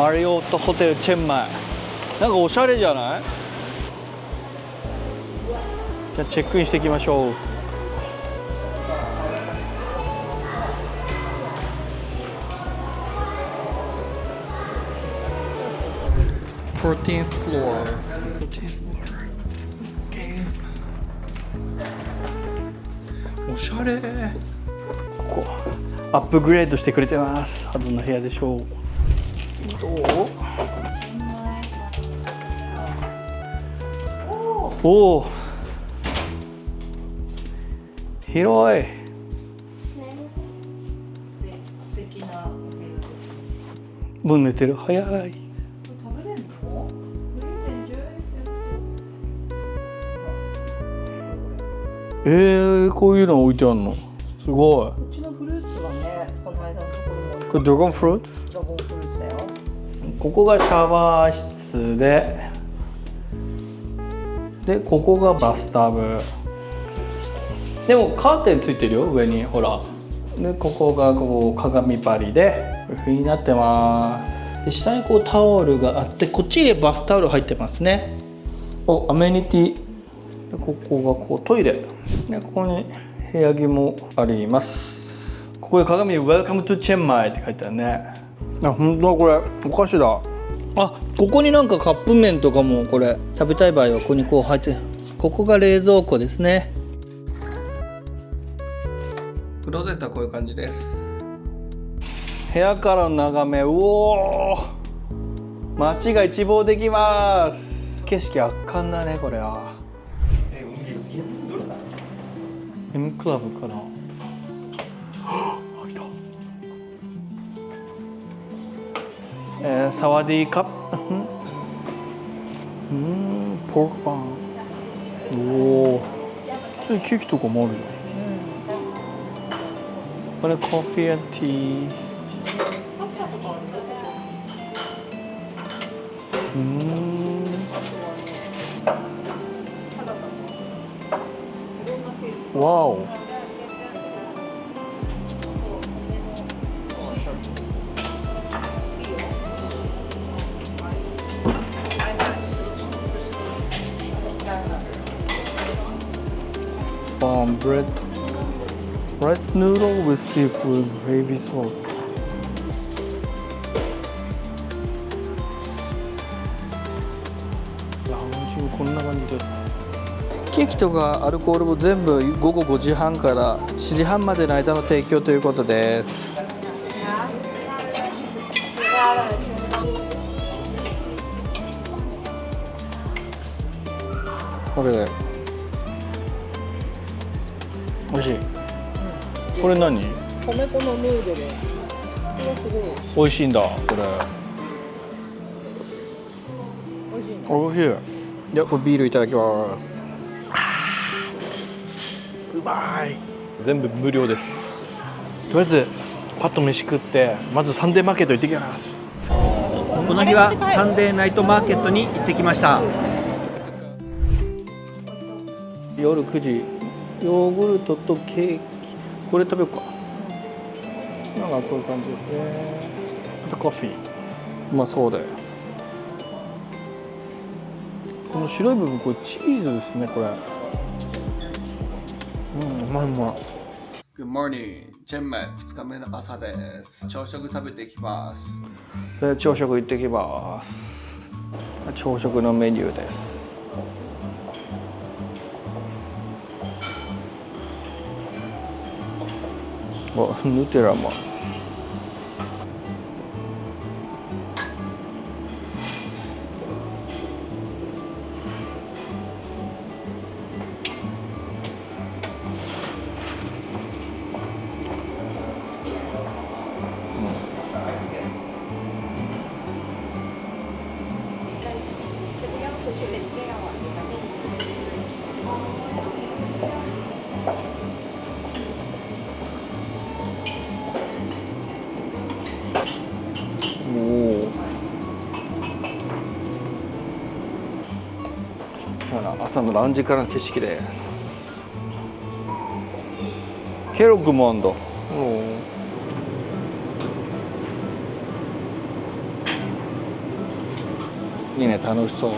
マリオットホテルチェンマイ。なんかおしゃれじゃない？じゃあチェックインしていきましょう。14th floor. おしゃれ。ここアップグレードしてくれてます。どんな部屋でしょう。どう？おお。広い。素敵なお部屋です。もう寝てる。早い。食べれるの？こういうの置いてあるの。すごい。うちのフルーツはね、この間のところも。これドラゴンフルーツ？ドラゴンフルーツだよ。ここがシャワー室で、ここがバスタブ。でもカーテンついてるよ、上に。ほら。でここがこう鏡張りでこういう風になってます。で下にこうタオルがあって、こっちにバスタオル入ってますね。アメニティでここがこうトイレで、ここに部屋着もあります。ここで鏡に Welcome to チェンマイって書いてあるね。本当だ、これお菓子だ。ここになんかカップ麺とかも、これ食べたい場合はここにこう入って、ここが冷蔵庫ですね。クローゼットはこういう感じです。部屋からの眺め、街が一望できます。景色圧巻だね、これは。M クラブかな。サワディーカップ。ポークパン。そういうケーキとかもあるじゃん。これコーヒー&ティー。わお。bread, rice noodle with seafood gravy sauce. ラウンジこんな感じです。ケーキとかアルコールも全部午後5時半から7時半までの間の提供ということです。これ美味しい。これ何？米粉のヌードル。これすごい美味しいんだ。それ。美味しい。美味しい。じゃあこれビールいただきます。うまい。全部無料です。とりあえずパッと飯食ってまずサンデーマーケット行ってきます。この日はサンデーナイトマーケットに行ってきました。夜9時。ヨーグルトとケーキ、これ食べようか。なんかこういう感じですね。あとコーヒー、うまそうです。この白い部分、これチーズですね、これ。うまいうまい。Good morning、チェンマイ2日目の朝です。朝食食べていきます。朝食行ってきます。朝食のメニューです。ヌテラも。朝のラウンジからの景色です。ケロッグもあんだ。いいね、楽しそう。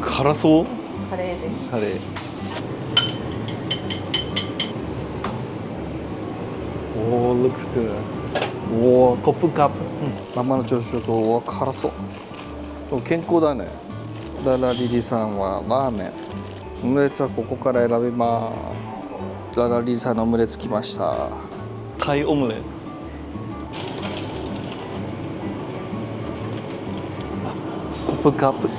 辛そう。カレーです。カレー。おー、looks good。おー、コップカップ。ママの朝食、おー、辛そう。でも健康だね。ララリリさんはラーメン。オムレツはここから選びます。ララリリさんのオムレツ来ました。タイオムレツ。コップカップ。こ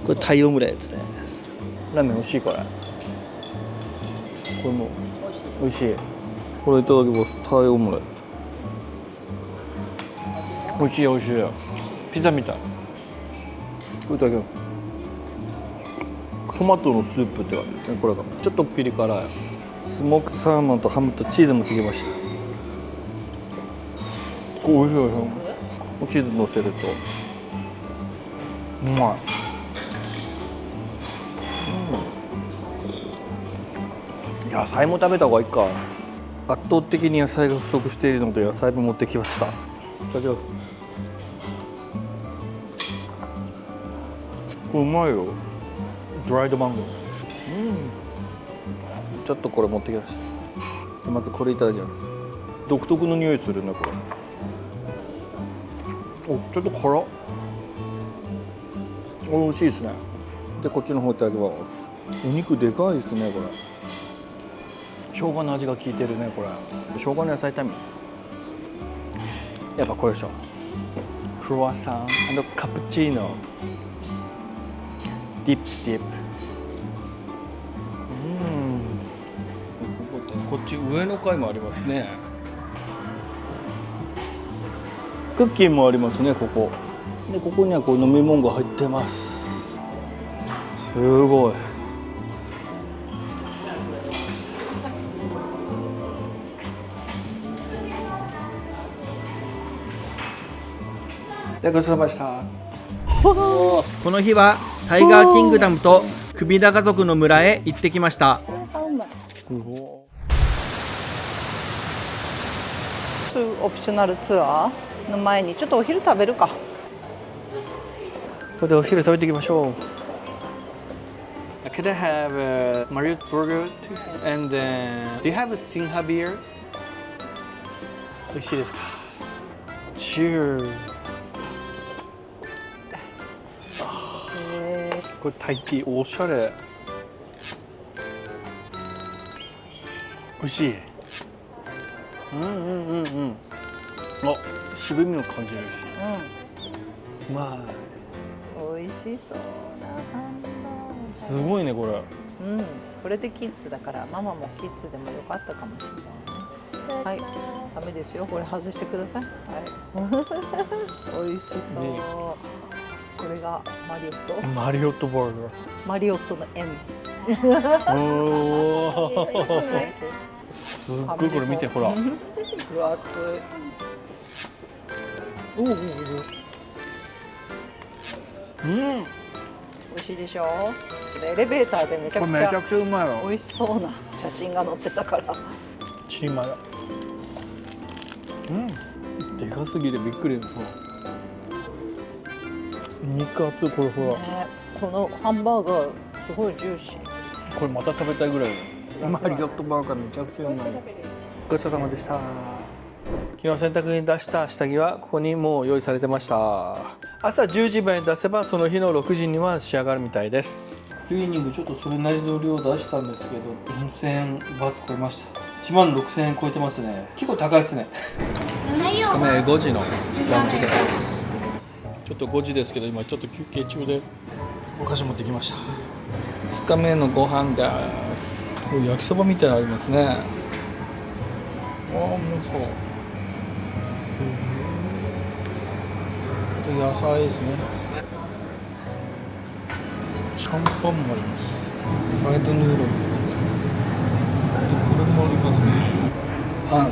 れタイオムレツです。ラーメン美味しいこれ。これも美味しい。これいただきます。タイオムレツ。美味しい美味しい。ピザみたい。これいただきます。トマトのスープって感じですね。これがちょっとピリ辛い。スモークサーモンとハムとチーズ持ってきました。これ美味しい美味しい。チーズ乗せるとうまい。野菜も食べた方がいいか。圧倒的に野菜が不足しているので野菜も持ってきました。これうまいよ。ドライドマンゴー。ちょっとこれ持ってきました。まずこれいただきます。独特の匂いするねこれ。お、ちょっと辛っ。美味しいですね。でこっちの方いただきます。お肉でかいですねこれ。生姜の味が効いてるねこれ。生姜の野菜炒め。やっぱこれでしょ。クロワッサン&カプチーノ。ディップディップ。こっち上の階もありますね。クッキーもありますねここ。でここにはこう飲み物が入ってます。すごい。ごちそうさまでした。この日はタイガーキングダムとクビダ家族の村へ行ってきました。オプショナルツアーの前にちょっとお昼食べるか。これでお昼食べていきましょう。Could I have a Marriott burger too? And then, do you have a Singha beer? 美味しいですか。Cheers。これタイティーおしゃれ。美味しい。あ、渋みを感じるし。うまい。美味しそうなハンバーグ。すごいねこれ。これでキッズだからママもキッズでもよかったかもしれないね。はい、ダメですよ。これ外してください。はい。美味しそう。これがマリオット。マリオットバーガー。マリオットの M。すっごいこれ見てほら。分厚い。美味しいでしょ。エレベーターでめちゃくちゃうまいわ。美味しそうな写真が載ってたから。チーマだ。でかすぎてびっくり。肉厚いこれほら。このハンバーガーすごいジューシー。これまた食べたいぐらい。マリオットバーガーめちゃくちゃうまいです。ごちそうさまでした。昨日洗濯に出した下着はここにもう用意されてました。朝10時まで出せばその日の6時には仕上がるみたいです。クリーニングちょっとそれなりの量出したんですけど4000円バーツ超えました。1万6000円超えてますね。結構高いですね。2日目5時のランチです。ちょっと5時ですけど今ちょっと休憩中でお菓子持ってきました。2日目のご飯です。焼きそばみたいなのありますね。うまそう。野菜ですね。シャンパンもあります。フライドヌードルもあります。これもありますね。パン。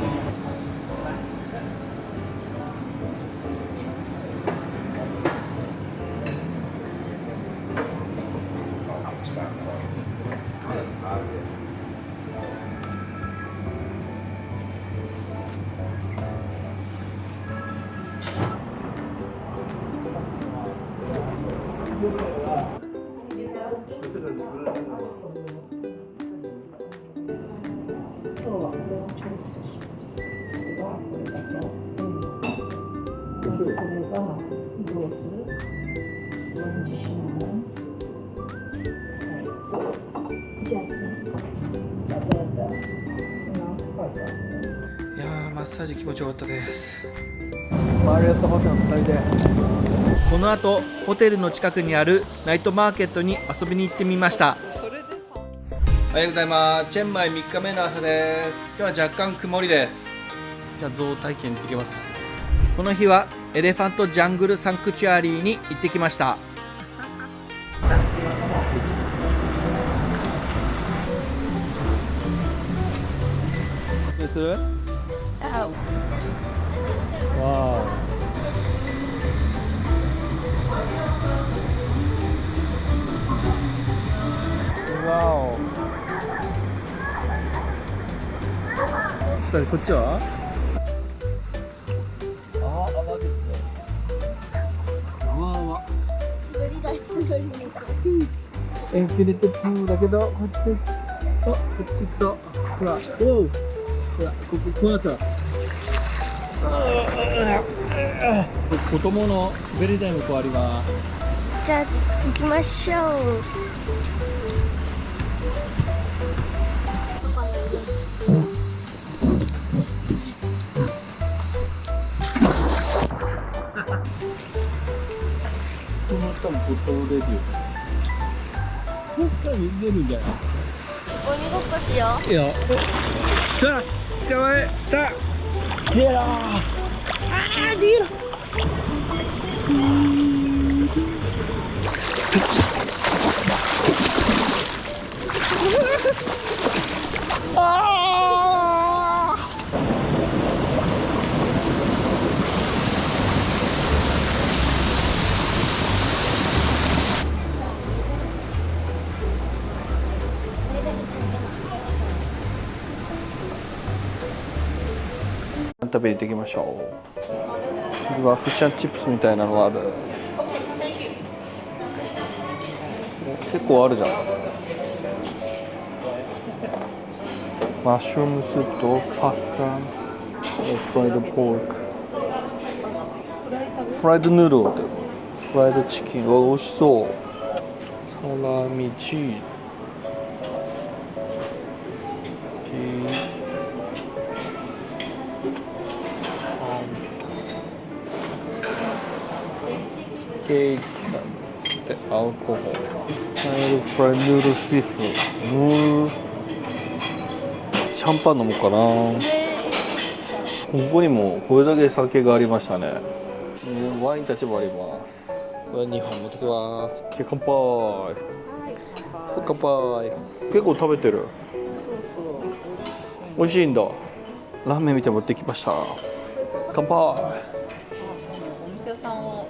いやー、マッサージ気持ちよかったです。マリオットホテルの2人で。この後ホテルの近くにあるナイトマーケットに遊びに行ってみました。おはようございます。チェンマイ3日目の朝です。今日は若干曇りです。じゃあ象体験行ってきます。この日はエレファントジャングルサンクチュアリーに行ってきました。どうする？わお。そしたらこっちは？あ、泡ですね。わ。滑り台滑りみたい。エンフィニットプールだけど、こっち行くと、ほら、おう、ほら、こうなった。子供の滑り台もこうあります。じゃあ行きましょう。この下もボトルレディオ。こっから水出るんじゃない？鬼ごっこしよう。いいよ。さあ、捕まえた。逃げろ。逃げろ。食べに行ってきましょう。フィッシュ&チップスみたいなのがある。結構あるじゃん。マッシュルームスープとパスタ、フライドポーク、フライドヌードル、フライドチキン、美味しそう。サラミ、チーズ、ケーキでアルコホール、スタイルフライヌードルシーフード、シャンパン飲もうかな。ここにもこれだけ酒がありましたね。ワインたちもあります。2本持ってきます。乾杯。乾杯。結構食べてる。美味しいんだ。ラーメン見て持ってきました。乾杯。お店屋さんを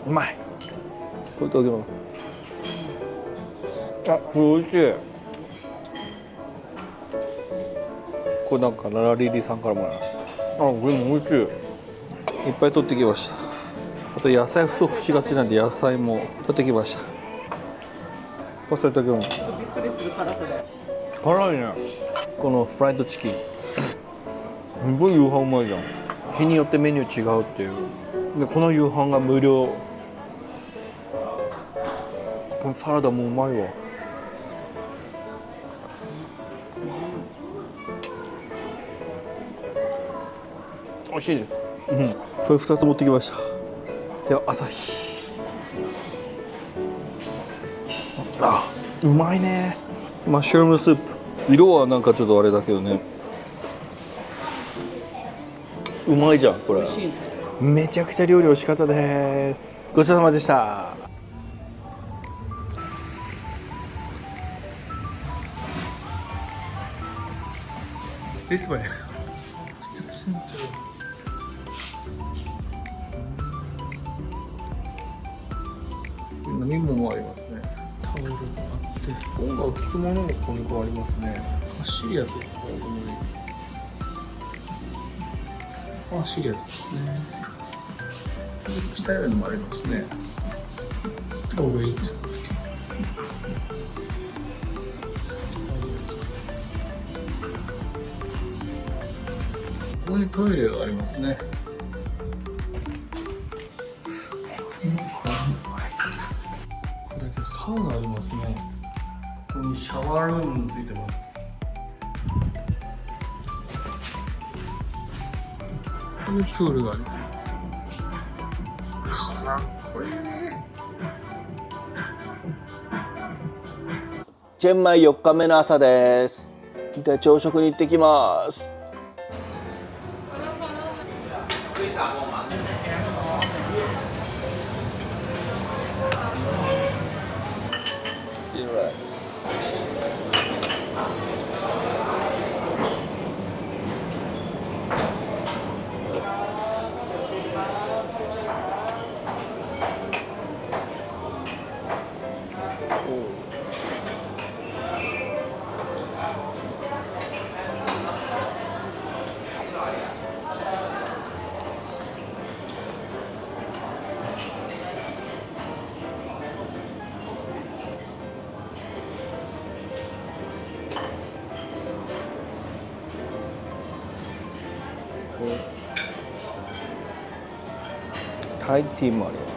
うまい。これいただきます。あ、これ美味しい。これなんかララリリさんからもらいました。あ、これも美味しい。いっぱい取ってきました。あと野菜不足しがちなんで野菜も取ってきました。パスタいただきます。びっくりする辛さで。辛いね。このフライドチキン。すごい夕飯うまいじゃん。日によってメニュー違うっていう。でこの夕飯が無料。このサラダもうまいわ。美味しいです。これ2つ持ってきました。では朝日。あ、うまいね。マッシュルームスープ。色はなんかちょっとあれだけどね。うまいじゃんこれ。めちゃくちゃ料理美味しかったです。ごちそうさまでした。This way. 飲み物もありますね。タオルがあって音楽聴くものもここにありますね。シリアスですね。シリアスですね。鍛えるのもありますね。ここにトイレがありますね。これだけサウナありますね。ここにシャワールームもついてます。ここにプールがある。かっこいい。チェンマイ4日目の朝です。で、朝食に行ってきます。タイティーもあります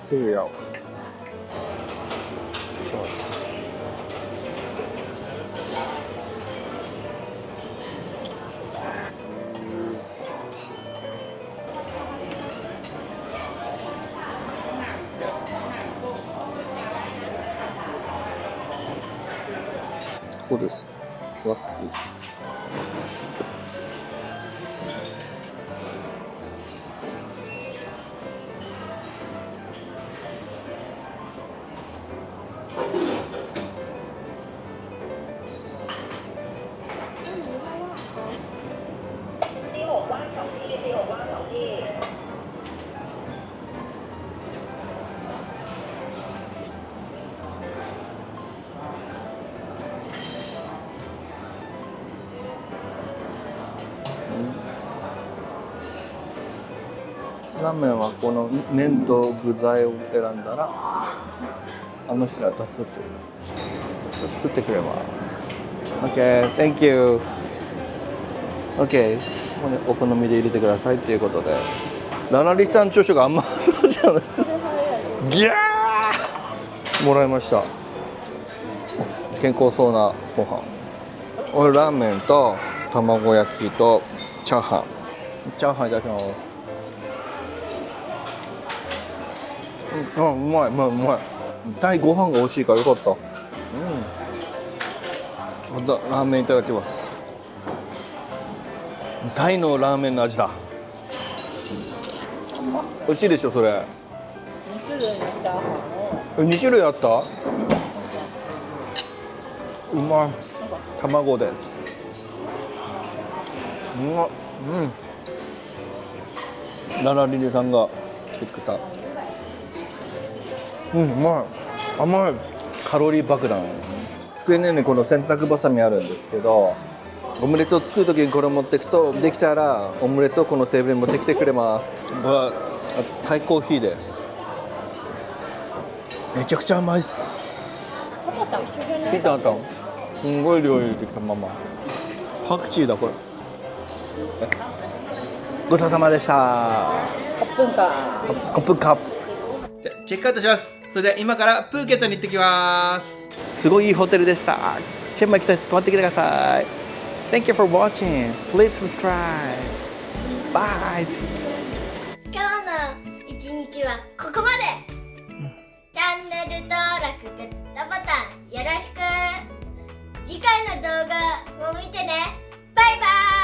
ね。シリアル。ここです。わっラーメンはこの麺と具材を選んだらあの人に渡すという作ってくれます。 OK, thank you. OK, ここにお好みで入れてくださいということです。ラナリさん朝食あんまそうじゃないですか。ギャーもらいました。健康そうなご飯。これラーメンと卵焼きとチャーハン。チャーハンいただきます。うまい。タイご飯が美味しいからよかった。またラーメンいただきます。タイのラーメンの味だ。美味しいでしょそれ。2種類あった。うまい。卵で。ララリリさんが作ってくれた。うまい。甘い。カロリー爆弾。机の上にこの洗濯バサミあるんですけど、オムレツを作る時にこれを持っていくと、できたらオムレツをこのテーブルに持ってきてくれます。タイコーヒーです。めちゃくちゃ甘いっす。ピータータンすんごい量入れてきたまま。パクチーだこれ。ごちそうさまでした。コップンカコップカップ。じゃあチェックアウトします。それでは今からプーケットに行ってきます。すごいいいホテルでした。チェンマイ来たら泊まってきてください。Thank you for watching. Please subscribe. Bye. 今日の一日はここまで。チャンネル登録、グッドボタンよろしく。次回の動画も見てね。バイバイ。